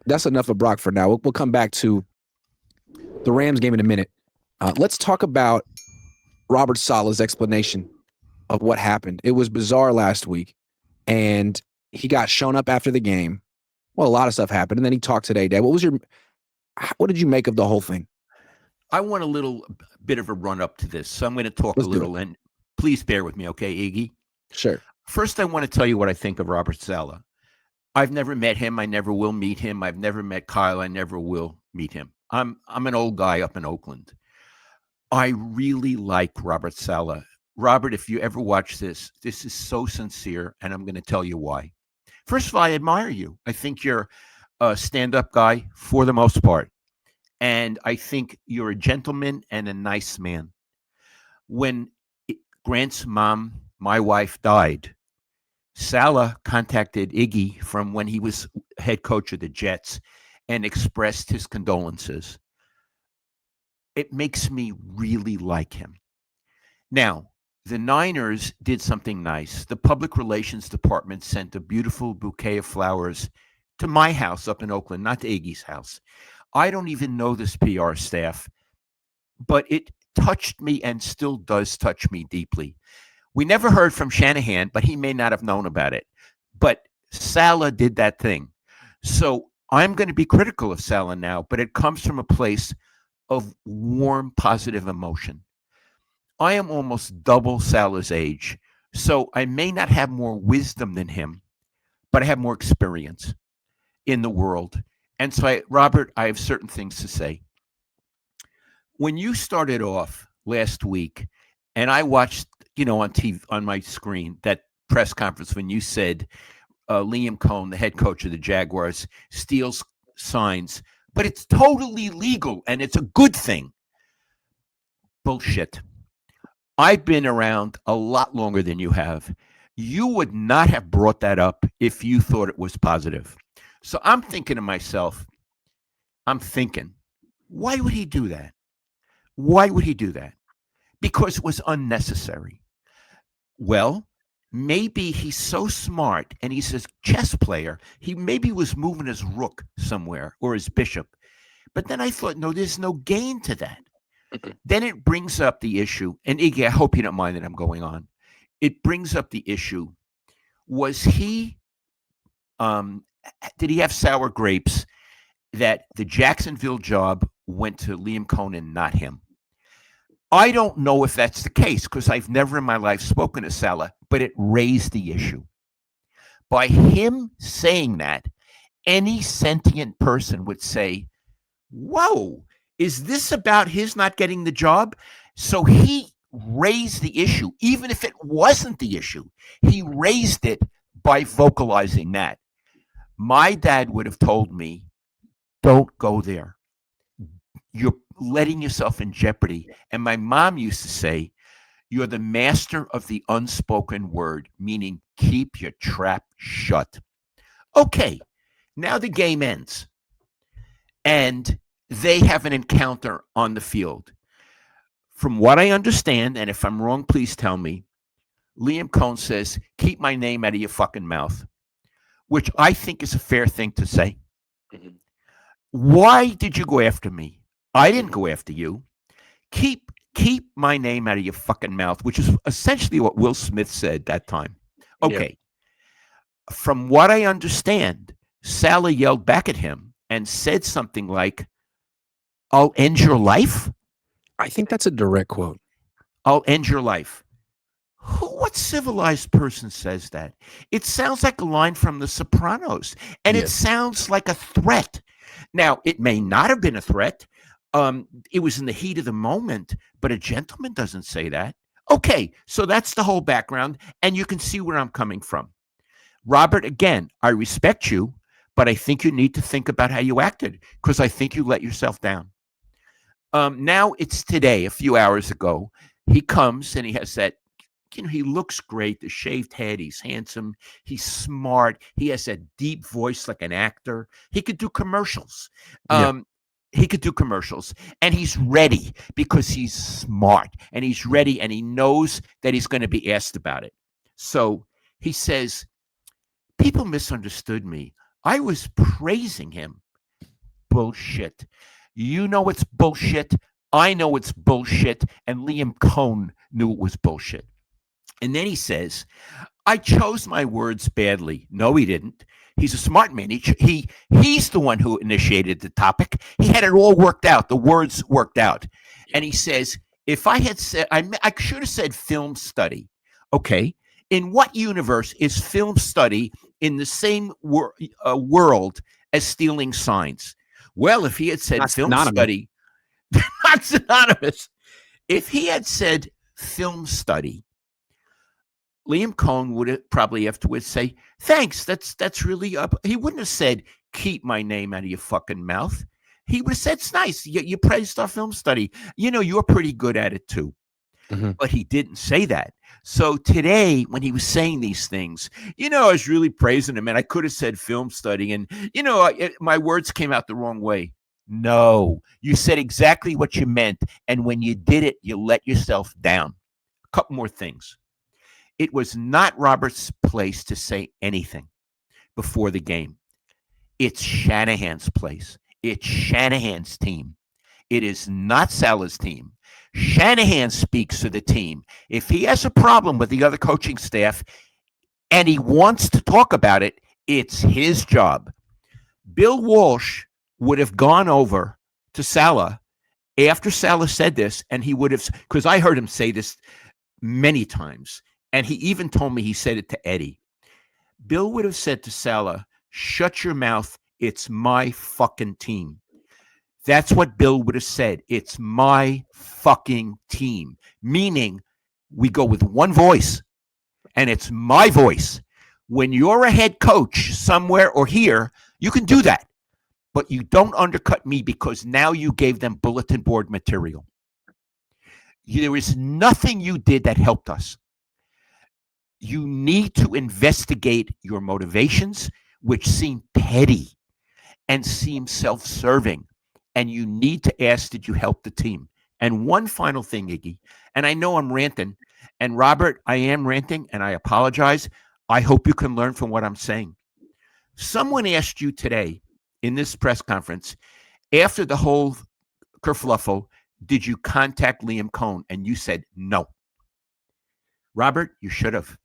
that's enough of Brock for now. We'll come back to the Rams game in a minute. Let's talk about Robert Saleh's explanation of what happened. It was bizarre last week, and he got shown up after the game. Well, a lot of stuff happened, and then he talked today. Dad, what did you make of the whole thing? I want a little bit of a run up to this, so I'm going to talk Let's a do it. little, and please bear with me, okay, Iggy? Sure. First, I want to tell you what I think of Robert Saleh. I've never met him. I never will meet him. I've never met Kyle. I never will meet him. I'm an old guy up in Oakland. I really like Robert Saleh. Robert, if you ever watch this is so sincere, and I'm going to tell you why. First of all, I admire you. I think you're a stand-up guy for the most part, and I think you're a gentleman and a nice man. When Grant's mom, my wife, died, Saleh contacted Iggy from when he was head coach of the Jets and expressed his condolences. It makes me really like him. Now, the Niners did something nice. The public relations department sent a beautiful bouquet of flowers to my house up in Oakland, not to Iggy's house. I don't even know this PR staff, but it touched me and still does touch me deeply. We never heard from Shanahan, but he may not have known about it. But Saleh did that thing. So I'm going to be critical of Saleh now, but it comes from a place of warm, positive emotion. I am almost double Saleh's age, so I may not have more wisdom than him, but I have more experience in the world. And so, Robert, I have certain things to say. When you started off last week, and I watched, on TV on my screen that press conference when you said Liam Cohn, the head coach of the Jaguars, steals signs, but it's totally legal and it's a good thing. Bullshit. I've been around a lot longer than you have. You would not have brought that up if you thought it was positive. So I'm thinking to myself, why would he do that? Why would he do that? Because it was unnecessary. Well, maybe he's so smart and he's a chess player. He maybe was moving his rook somewhere or his bishop. But then I thought, no, there's no gain to that. Then it brings up the issue, and Iggy, I hope you don't mind that I'm going on. It brings up the issue. Was he, did he have sour grapes that the Jacksonville job went to Liam Cohn and not him? I don't know if that's the case because I've never in my life spoken to Saleh, but it raised the issue. By him saying that, any sentient person would say, whoa, is this about his not getting the job? So he raised the issue, even if it wasn't the issue. He raised it by vocalizing that. My dad would have told me, don't go there. You're letting yourself in jeopardy. And my mom used to say, you're the master of the unspoken word, meaning keep your trap shut. Okay, now the game ends. And they have an encounter on the field. From what I understand, and if I'm wrong, please tell me, Liam Cohn says, keep my name out of your fucking mouth, which I think is a fair thing to say. Mm-hmm. Why did you go after me? I didn't go after you. Keep my name out of your fucking mouth, which is essentially what Will Smith said that time. Okay. Yeah. From what I understand, Saleh yelled back at him and said something like, I'll end your life? I think that's a direct quote. I'll end your life. What civilized person says that? It sounds like a line from The Sopranos, and yes. It sounds like a threat. Now, it may not have been a threat. It was in the heat of the moment, but a gentleman doesn't say that. Okay, so that's the whole background, and you can see where I'm coming from. Robert, again, I respect you, but I think you need to think about how you acted, because I think you let yourself down. Now it's today, a few hours ago. He comes and he has that, he looks great, the shaved head, he's handsome, he's smart, he has that deep voice like an actor. He could do commercials. He could do commercials, and he's ready because he's smart, and he's ready, and he knows that he's going to be asked about it. So he says, people misunderstood me. I was praising him. bullshit. You know it's bullshit. I know it's bullshit. And Liam Cohn knew it was bullshit. And then he says, I chose my words badly. No, he didn't. He's a smart man. He's the one who initiated the topic. He had it all worked out. The words worked out. And he says, if I had said, I should have said film study. Okay. In what universe is film study in the same world as stealing signs? Well, if he had said Not film synonymous. study, not synonymous. If he had said film study, Liam Cohn would have probably afterwards say, thanks, that's really up. He wouldn't have said, keep my name out of your fucking mouth. He would have said, it's nice. You praised our film study. You know, you're pretty good at it too. Mm-hmm. But he didn't say that. So today, when he was saying these things, you know, I was really praising him, and I could have said film study, and, you know, my words came out the wrong way. No, you said exactly what you meant. And when you did it, you let yourself down. A couple more things. It was not Robert's place to say anything before the game. It's Shanahan's place. It's Shanahan's team. It is not Saleh's team. Shanahan speaks to the team. If he has a problem with the other coaching staff and he wants to talk about it, it's his job. Bill Walsh would have gone over to Saleh after Saleh said this, and he would have, because I heard him say this many times, and he even told me he said it to Eddie. Bill would have said to Saleh, shut your mouth. It's my fucking team. That's what Bill would have said. It's my fucking team. Meaning we go with one voice, and it's my voice. When you're a head coach somewhere or here, you can do that. But you don't undercut me because now you gave them bulletin board material. There is nothing you did that helped us. You need to investigate your motivations, which seem petty and seem self-serving. And you need to ask, did you help the team? And one final thing, Iggy, and I know I'm ranting, and Robert, I am ranting, and I apologize. I hope you can learn from what I'm saying. Someone asked you today in this press conference, after the whole kerfluffle, did you contact Liam Cohn? And you said no. Robert, you should have.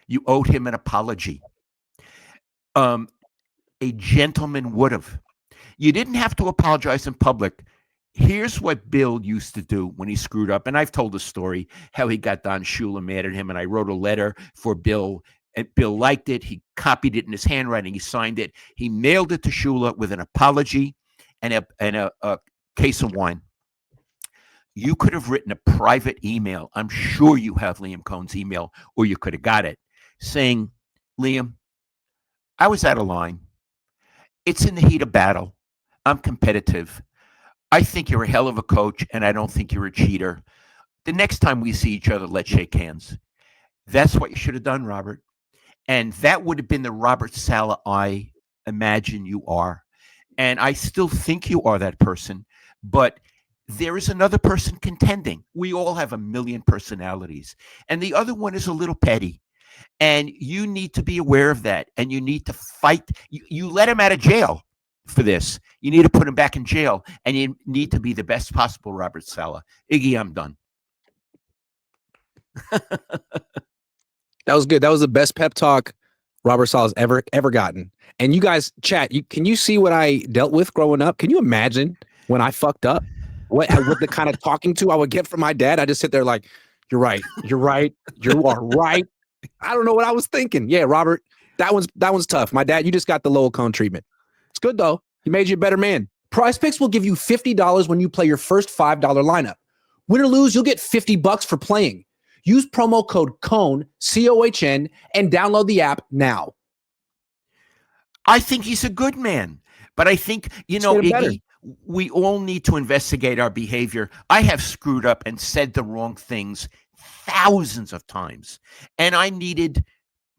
You owed him an apology. A gentleman would have. You didn't have to apologize in public. Here's what Bill used to do when he screwed up. And I've told the story, how he got Don Shula mad at him. And I wrote a letter for Bill. And Bill liked it. He copied it in his handwriting. He signed it. He mailed it to Shula with an apology and a case of wine. You could have written a private email. I'm sure you have Liam Cohn's email, or you could have got it, saying, Liam, I was out of line. It's in the heat of battle. I'm competitive. I think you're a hell of a coach, and I don't think you're a cheater. The next time we see each other, let's shake hands. That's what you should have done, Robert. And that would have been the Robert Saleh I imagine you are. And I still think you are that person, but there is another person contending. We all have a million personalities. And the other one is a little petty. And you need to be aware of that. And you need to fight. You let him out of jail for this. You need to put him back in jail. And you need to be the best possible Robert Saleh. Iggy, I'm done. That was good. That was the best pep talk Robert Saleh's ever gotten. And you guys, chat, can you see what I dealt with growing up? Can you imagine when I fucked up? What the kind of talking to I would get from my dad? I just sit there like, you're right, you are right. I don't know what I was thinking. Yeah, Robert, that one's tough. My dad, you just got the Lowell Cohn treatment. It's good though. He made you a better man. Prize Picks will give you $50 when you play your first $5 lineup. Win or lose, you'll get $50 for playing. Use promo code COHN, COHN, and download the app now. I think he's a good man, but I think, Iggy, we all need to investigate our behavior. I have screwed up and said the wrong things thousands of times. And I needed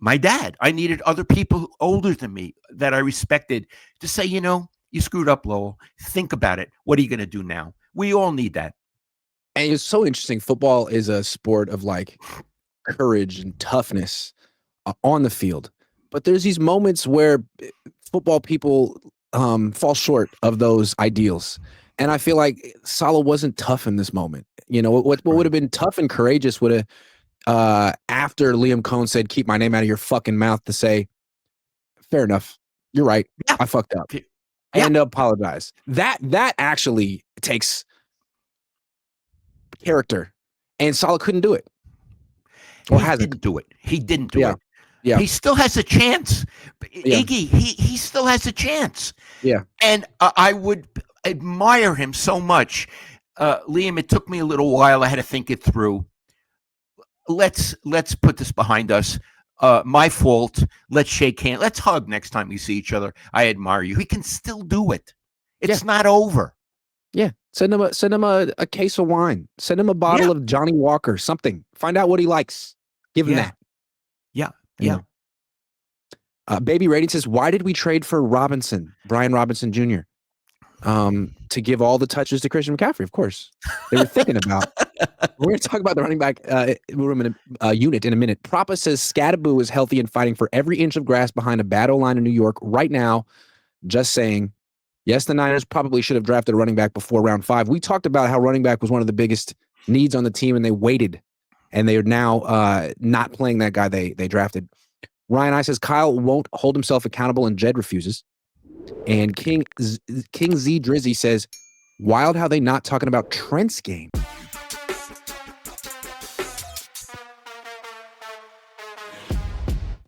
my dad. I needed other people older than me that I respected to say, you screwed up, Lowell. Think about it. What are you going to do now? We all need that. And it's so interesting. Football is a sport of like courage and toughness on the field. But there's these moments where football people fall short of those ideals. And I feel like Saleh wasn't tough in this moment. What would have been tough and courageous would have, after Liam Cohn said, "Keep my name out of your fucking mouth," to say, "Fair enough. You're right. Yeah. I fucked up." Yeah. And apologize. That actually takes character. And Saleh couldn't do it. Or He hasn't. didn't do it. He didn't do it. Yeah. He still has a chance. Yeah. Iggy, he still has a chance. Yeah. And I would admire him so much. Liam, it took me a little while. I had to think it through. Let's put this behind us. My fault. Let's shake hands. Let's hug next time we see each other. I admire you. He can still do it. It's not over. Yeah. Send him a case of wine. Send him a bottle of Johnny Walker, something. Find out what he likes. Give him that. Yeah. Baby Rating says, why did we trade for Brian Robinson Jr.? To give all the touches to Christian McCaffrey, of course. They were thinking about. We're going to talk about the running back room unit in a minute. Propa says Scadaboo is healthy and fighting for every inch of grass behind a bad O-line in New York right now. Just saying, yes, the Niners probably should have drafted a running back before round 5. We talked about how running back was one of the biggest needs on the team, and they waited. And they are now not playing that guy they drafted. Ryan I says Kyle won't hold himself accountable and Jed refuses. And King Z Drizzy says, wild how they not talking about Trent's game.